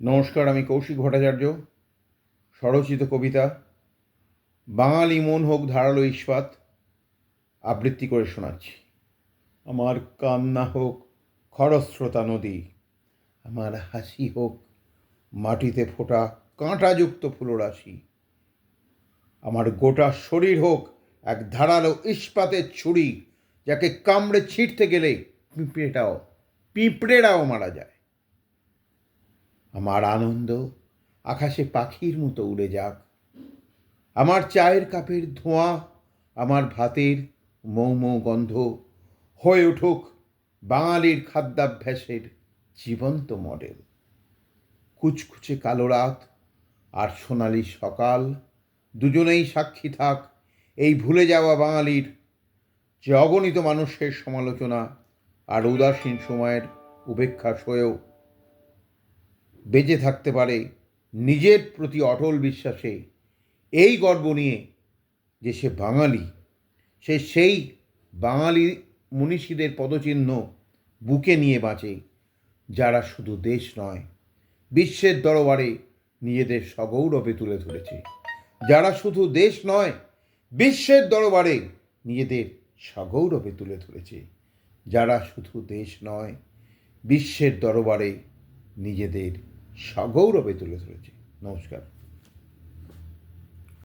নমস্কার, আমি কৌশিক ভট্টাচার্য। স্বরচিত কবিতা বাঙালি মন হোক ধারালো ইস্পাত আবৃত্তি করে শোনাচ্ছি। আমার কান্না হোক খরস্রোতা নদী, আমার হাসি হোক মাটিতে ফোটা কাঁটাযুক্ত ফুলরাশি, আমার গোটা শরীর হোক এক ধারালো ইস্পাতের ছুরি, যাকে কামড়ে ছিঁড়তে গেলে পিঁপড়েরাও মারা যায়। আমার আনন্দ আকাশে পাখির মতো উড়ে যাক, আমার চায়ের কাপের ধোঁয়া, আমার ভাতের মৌ মৌ গন্ধ হয়ে উঠুক বাঙালির খাদ্যাভ্যাসের জীবন্ত মডেল। কুচকুচে কালো রাত আর সোনালি সকাল দুজনেই সাক্ষী থাক এই ভুলে যাওয়া বাঙালির যে অগণিত মানুষের সমালোচনা আর উদাসীন সময়ের উপেক্ষা সয়েও বেঁচে থাকতে পারে নিজের প্রতি অটল বিশ্বাসে, এই গর্ব নিয়ে যে সে বাঙালি, সেই বাঙালি মনীষীদের পদচিহ্ন বুকে নিয়ে বাঁচে, যারা শুধু দেশ নয় বিশ্বের দরবারে নিজেদের সগৌরবে তুলে ধরেছে, যারা শুধু দেশ নয় বিশ্বের দরবারে নিজেদের সগৌরবে তুলে ধরেছে, যারা শুধু দেশ নয় বিশ্বের দরবারে নিজেদের সগৌরবে তুলে ধরেছে। নমস্কার।